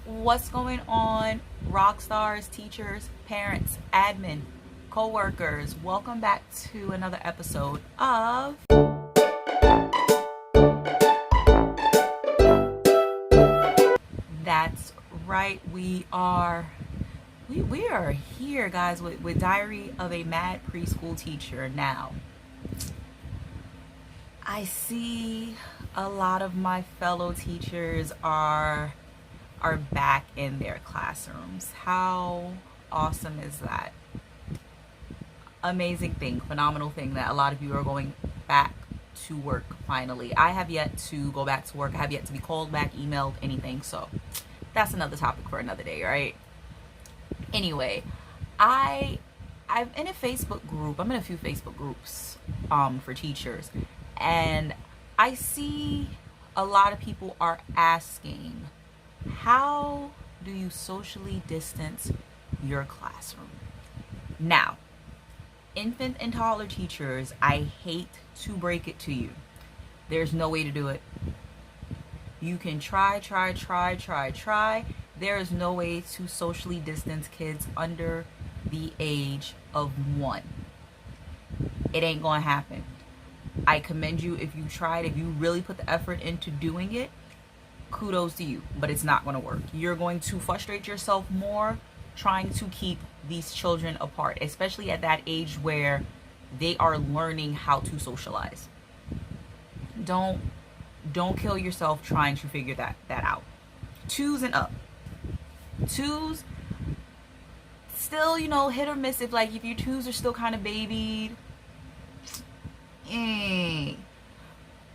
What's going on, Rockstars, teachers, parents, admin, co-workers? Welcome back to another episode of That's Right. We are here, guys, with Diary of a Mad Preschool Teacher. Now, I see a lot of my fellow teachers are back in their classrooms. How awesome is that? Amazing thing, phenomenal thing that a lot of you are going back to work finally. I have yet to go back to work. I have yet to be called back, emailed, anything. So that's another topic for another day, right? Anyway, I'm in a Facebook group. I'm in a few Facebook groups for teachers, and I see a lot of people are asking, how do you socially distance your classroom? Now, infant and toddler teachers, I hate to break it to you, there's no way to do it. You can try. There is no way to socially distance kids under the age of 1. It ain't gonna happen. I commend you if you tried, if you really put the effort into doing it. Kudos to you, but it's not going to work. You're going to frustrate yourself more trying to keep these children apart, especially at that age where they are learning how to socialize. Don't kill yourself trying to figure that out. 2s and up. 2s still, hit or miss. If your 2s are still kind of babied,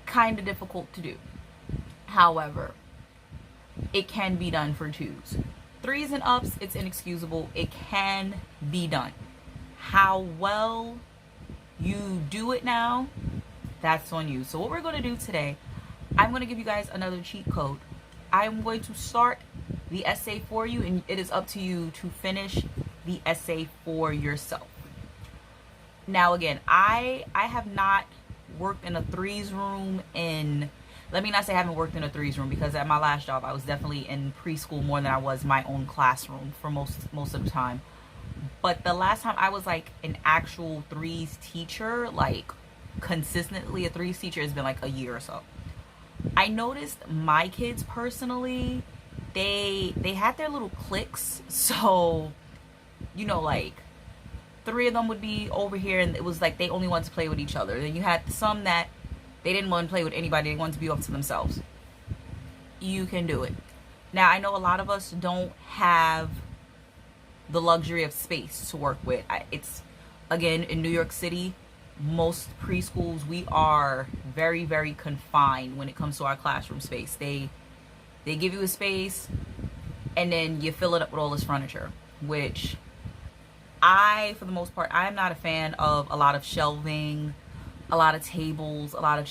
kind of difficult to do. However, it can be done for 2s. 3s and ups, it's inexcusable. It can be done. How well you do it now, that's on you. So what we're going to do today, I'm going to give you guys another cheat code. I'm going to start the essay for you, and it is up to you to finish the essay for yourself. Now, again, I have not worked in a 3s room in... Let me not say I haven't worked in a 3s room, because at my last job, I was definitely in preschool more than I was my own classroom for most of the time. But the last time I was an actual 3s teacher, consistently a 3s teacher, has been a year or so. I noticed my kids personally, they had their little cliques. So, 3 of them would be over here, and it was they only wanted to play with each other. Then you had some that they didn't want to play with anybody. They wanted to be up to themselves. You can do it. Now, I know a lot of us don't have the luxury of space to work with. It's, again, in New York City, most preschools, we are very, very confined when it comes to our classroom space. They give you a space, and then you fill it up with all this furniture, which for the most part, I'm not a fan of a lot of shelving, a lot of tables, a lot of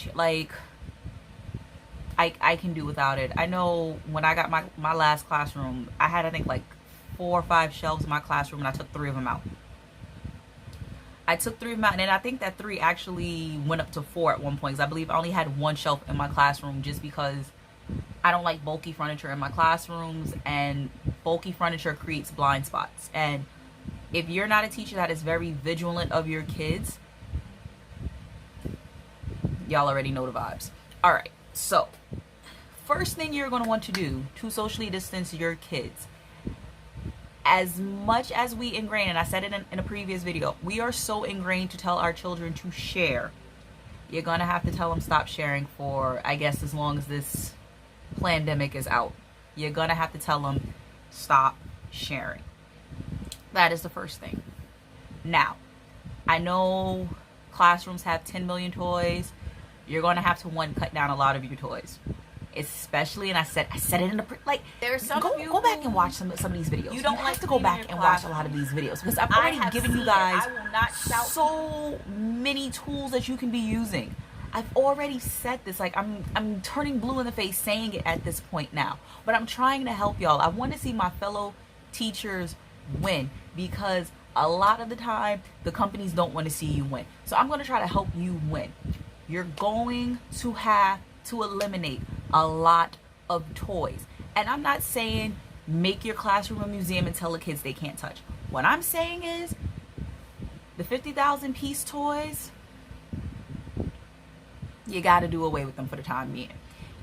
I can do without it. I know when I got my last classroom, I had, I think, 4 or 5 shelves in my classroom, and I took 3 of them out. And then I think that 3 actually went up to 4 at one point, because I believe I only had 1 shelf in my classroom, just because I don't like bulky furniture in my classrooms, and bulky furniture creates blind spots. And if you're not a teacher that is very vigilant of your kids, y'all already know the vibes. All right, so first thing you're going to want to do to socially distance your kids, as much as we ingrain, and I said it in a previous video, we are so ingrained to tell our children to share. You're going to have to tell them stop sharing for, I guess, as long as this pandemic is out. You're going to have to tell them stop sharing. That is the first thing. Now, I know classrooms have 10 million toys. You're going to have to, cut down a lot of your toys. Especially, and I said it in the there's some go back and watch some of these videos. You don't have to go back and watch a lot of these videos, because I've already given you guys so many tools that you can be using. I've already said this. I'm turning blue in the face saying it at this point now, but I'm trying to help y'all. I want to see my fellow teachers win, because a lot of the time the companies don't want to see you win. So I'm going to try to help you win. You're going to have to eliminate a lot of toys. And I'm not saying Make your classroom a museum and tell the kids they can't touch. What I'm saying is, the 50,000 piece toys, you got to do away with them for the time being.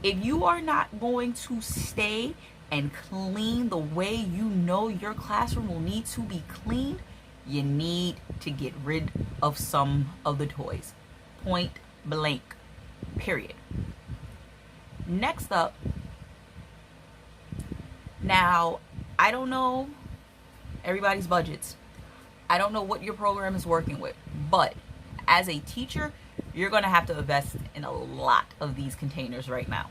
If you are not going to stay and clean the way you know your classroom will need to be cleaned, you need to get rid of some of the toys. Point blank. Period. Next up, now, I don't know everybody's budgets. I don't know what your program is working with, but as a teacher, you're going to have to invest in a lot of these containers right now.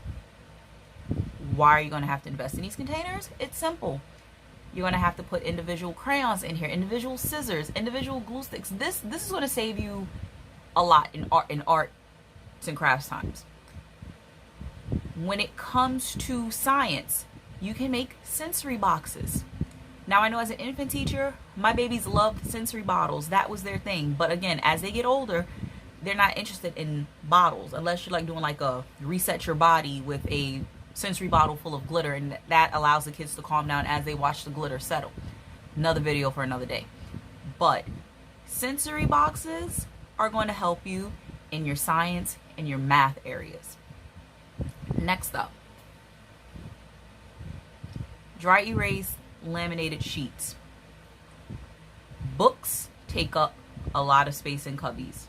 Why are you going to have to invest in these containers? It's simple. You're going to have to put individual crayons in here, individual scissors, individual glue sticks. This is going to save you a lot in arts and crafts times. When it comes to science, you can make sensory boxes. Now, I know as an infant teacher, my babies loved sensory bottles. That was their thing. But again, as they get older, they're not interested in bottles unless you're like doing like a reset your body with a sensory bottle full of glitter, and that allows the kids to calm down as they watch the glitter settle. Another video for another day. But sensory boxes are going to help you in your science and your math areas. Next up, dry erase laminated sheets. Books take up a lot of space in cubbies.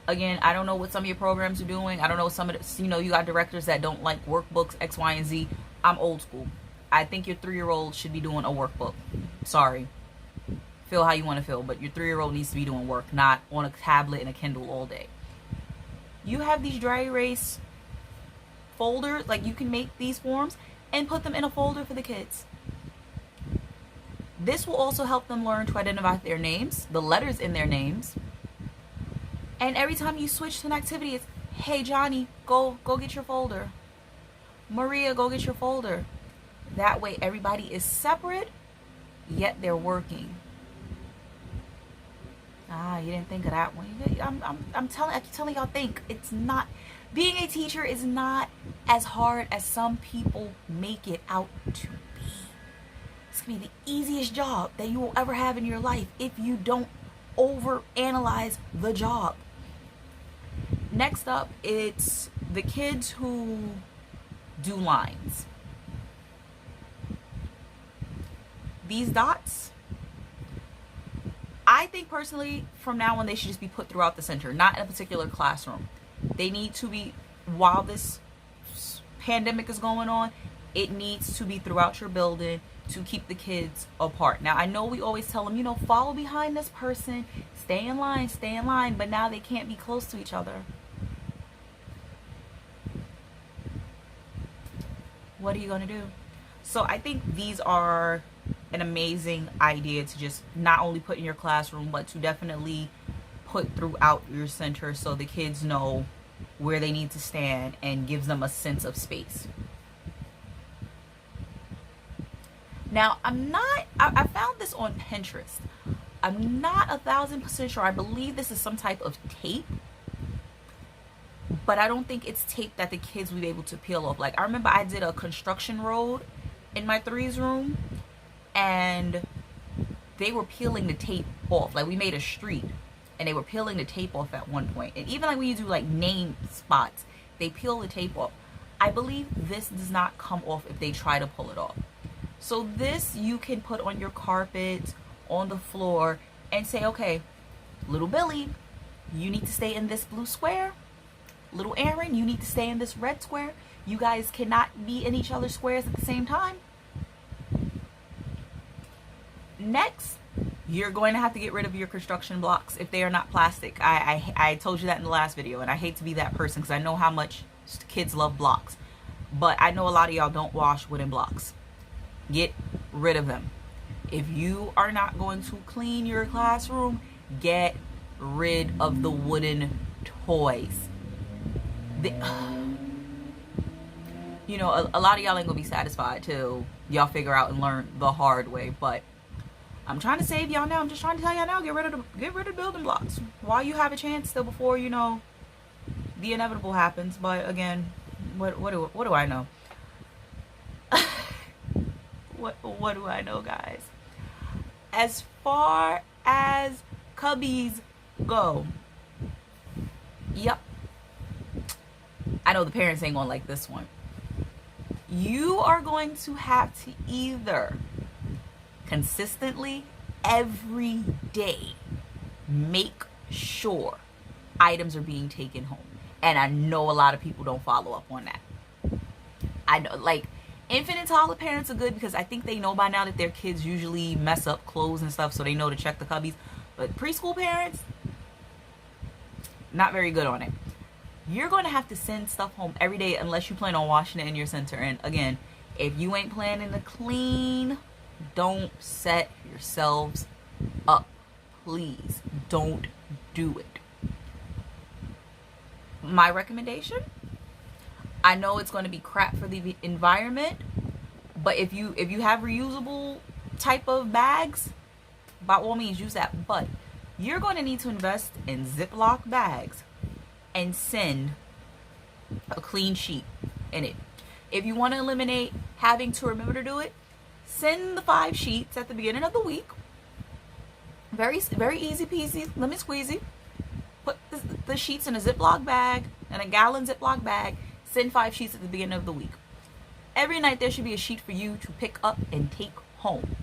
Again, I don't know what some of your programs are doing. I don't know, some of the, you got directors that don't like workbooks, X, Y, and Z. I'm old school. I think your 3-year-old should be doing a workbook. Sorry. Feel how you want to feel, but your 3-year-old needs to be doing work, not on a tablet and a Kindle all day. You have these dry erase folders, like you can make these forms and put them in a folder for the kids. This will also help them learn to identify their names, the letters in their names. And every time you switch to an activity, it's, hey, Johnny, go get your folder. Maria, go get your folder. That way everybody is separate, yet they're working. Ah, you didn't think of that one. I keep telling y'all, think. It's not, being a teacher is not as hard as some people make it out to be. It's gonna be the easiest job that you will ever have in your life if you don't overanalyze the job. Next up, it's the kids who do lines. These dots, I think personally, from now on, they should just be put throughout the center, not in a particular classroom. They need to be, while this pandemic is going on, it needs to be throughout your building to keep the kids apart. Now, I know we always tell them, follow behind this person, stay in line, but now they can't be close to each other. What are you going to do? So I think these are an amazing idea to just not only put in your classroom, but to definitely put throughout your center so the kids know where they need to stand and gives them a sense of space. Now, I found this on Pinterest. I'm not 1,000% sure. I believe this is some type of tape, but I don't think it's tape that the kids will be able to peel off. Like, I remember I did a construction road in my 3's room, and they were peeling the tape off. Like, we made a street, and they were peeling the tape off at one point. And even like when you do like name spots, they peel the tape off. I believe this does not come off if they try to pull it off. So this you can put on your carpet, on the floor, and say, okay, little Billy, you need to stay in this blue square. Little Aaron, you need to stay in this red square. You guys cannot be in each other's squares at the same time. Next, you're going to have to get rid of your construction blocks if they are not plastic. I told you that in the last video, and I hate to be that person because I know how much kids love blocks. But I know a lot of y'all don't wash wooden blocks. Get rid of them. If you are not going to clean your classroom, get rid of the wooden toys. A lot of y'all ain't gonna be satisfied till y'all figure out and learn the hard way. But I'm trying to save y'all now. I'm just trying to tell y'all now, get rid of building blocks while you have a chance, still, before the inevitable happens. But again, what do I know? what do I know, guys? As far as cubbies go, yep, I know the parents ain't gonna like this one. You are going to have to either consistently every day make sure items are being taken home. And I know a lot of people don't follow up on that. I know, like, infant and toddler parents are good because I think they know by now that their kids usually mess up clothes and stuff, so they know to check the cubbies. But preschool parents, not very good on it. You're going to have to send stuff home every day unless you plan on washing it in your center. And again, if you ain't planning to clean, don't set yourselves up. Please don't do it. My recommendation, I know it's going to be crap for the environment, but if you have reusable type of bags, by all means use that. But you're going to need to invest in Ziploc bags and send a clean sheet in it. If you want to eliminate having to remember to do it, send the 5 sheets at the beginning of the week. Very easy peasy, lemon squeezy. Put the sheets in a Ziploc bag and a gallon Ziploc bag. Send 5 sheets at the beginning of the week. Every night there should be a sheet for you to pick up and take home.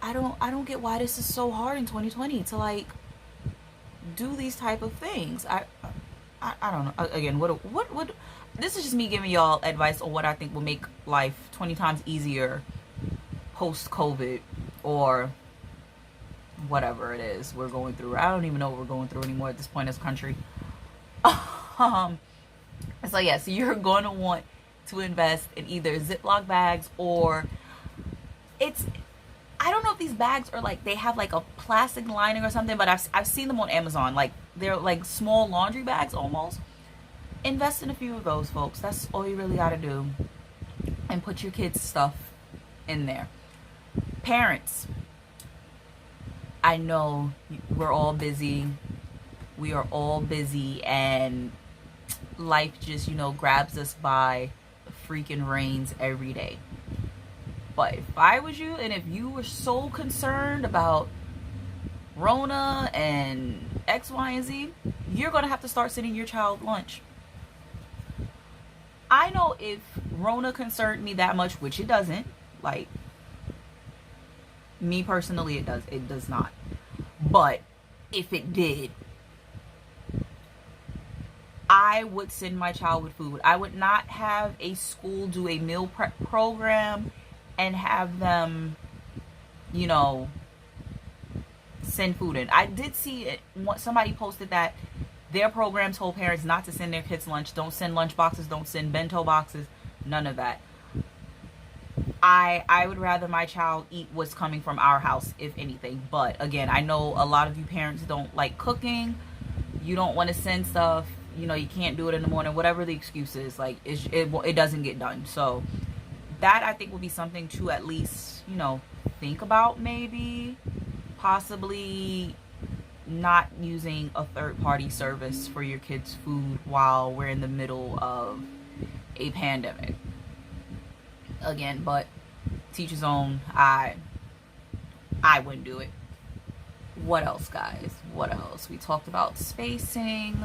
I don't get why this is so hard in 2020 to like do these type of things. I don't know. Again, what this is just me giving y'all advice on what I think will make life 20 times easier post COVID or whatever it is we're going through. I don't even know what we're going through anymore at this point as a country. So yeah, so you're going to want to invest in either Ziploc bags or I don't know if these bags are like, they have like a plastic lining or something, but I've seen them on Amazon. Like they're like small laundry bags almost. Invest in a few of those, folks. That's all you really got to do. And put your kids' stuff in there. Parents, I know we're all busy. We are all busy and life just, grabs us by the freaking reins every day. But if I was you, and if you were so concerned about Rona and X, Y, and Z, you're going to have to start sending your child lunch. I know if Rona concerned me that much, which it doesn't, like, me personally, it does not. But if it did, I would send my child with food. I would not have a school do a meal prep program and have them, send food in. I did see it. Somebody posted that their program told parents not to send their kids lunch. Don't send lunch boxes. Don't send bento boxes. None of that. I would rather my child eat what's coming from our house, if anything. But again, I know a lot of you parents don't like cooking. You don't want to send stuff. You can't do it in the morning. Whatever the excuse is, like it doesn't get done. So that I think will be something to at least, think about, maybe possibly not using a third-party service for your kids' food while we're in the middle of a pandemic. Again, but teacher's own, I wouldn't do it. What else, guys? What else? We talked about spacing,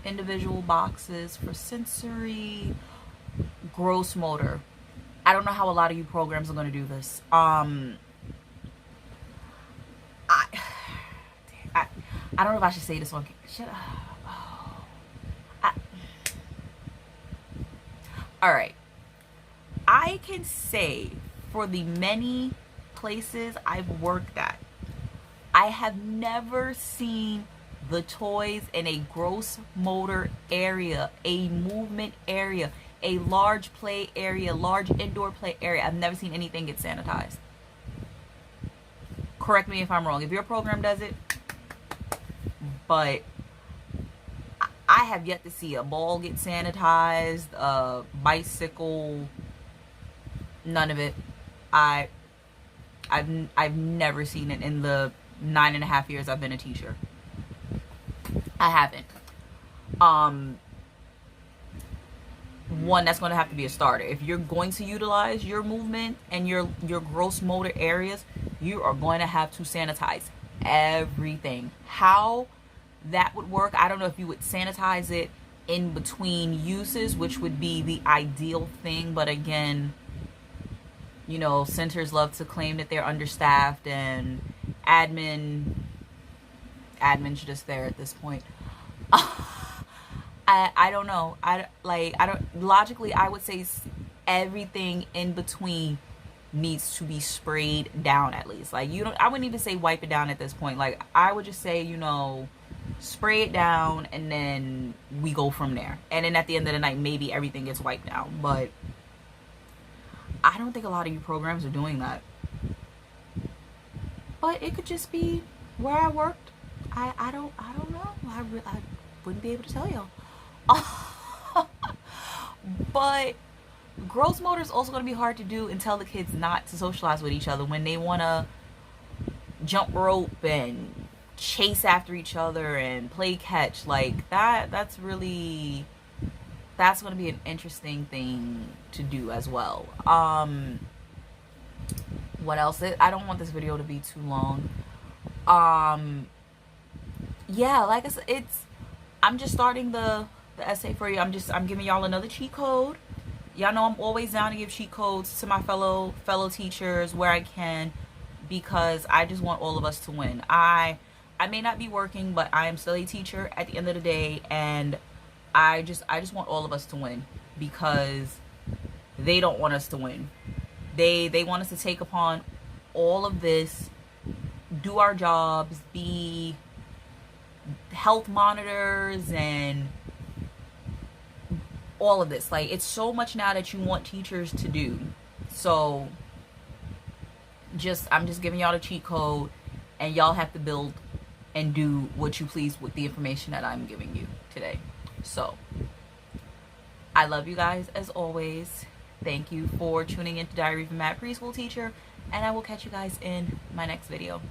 individual boxes for sensory, gross motor. I don't know how a lot of you programs are going to do this. I don't know if I should say this one. All right. I can say for the many places I've worked at, I have never seen the toys in a gross motor area, a movement area, a large play area, large indoor play area. I've never seen anything get sanitized. Correct me if I'm wrong. If your program does it, but I have yet to see a ball get sanitized, a bicycle, none of it. I've never seen it in the 9.5 years I've been a teacher. I haven't. one, that's going to have to be a starter. If you're going to utilize your movement and your gross motor areas, you are going to have to sanitize everything. How that would work, I don't know if you would sanitize it in between uses, which would be the ideal thing, but again, you know, centers love to claim that they're understaffed and admin's just there at this point. I don't know. Logically, I would say everything in between needs to be sprayed down at least. Like, I wouldn't even say wipe it down at this point. Like, I would just say, you know, spray it down and then we go from there. And then at the end of the night, maybe everything gets wiped down. But I don't think a lot of you programs are doing that. But it could just be where I worked. I don't know. I wouldn't be able to tell y'all. But gross motor is also going to be hard to do and tell the kids not to socialize with each other when they want to jump rope and chase after each other and play catch. Like, that's going to be an interesting thing to do as well. What else? I don't want this video to be too long. Yeah, like I said, I'm just starting the essay for you. I'm giving y'all another cheat code. Y'all know I'm always down to give cheat codes to my fellow teachers where I can, because I just want all of us to win. I may not be working, but I am still a teacher at the end of the day, and I just want all of us to win, because they don't want us to win. They want us to take upon all of this, do our jobs, be health monitors and all of this. Like, it's so much now that you want teachers to do. So I'm just giving y'all the cheat code, and y'all have to build and do what you please with the information that I'm giving you today. So I love you guys as always. Thank you for tuning into Diary of a Mad Preschool Teacher, and I will catch you guys in my next video.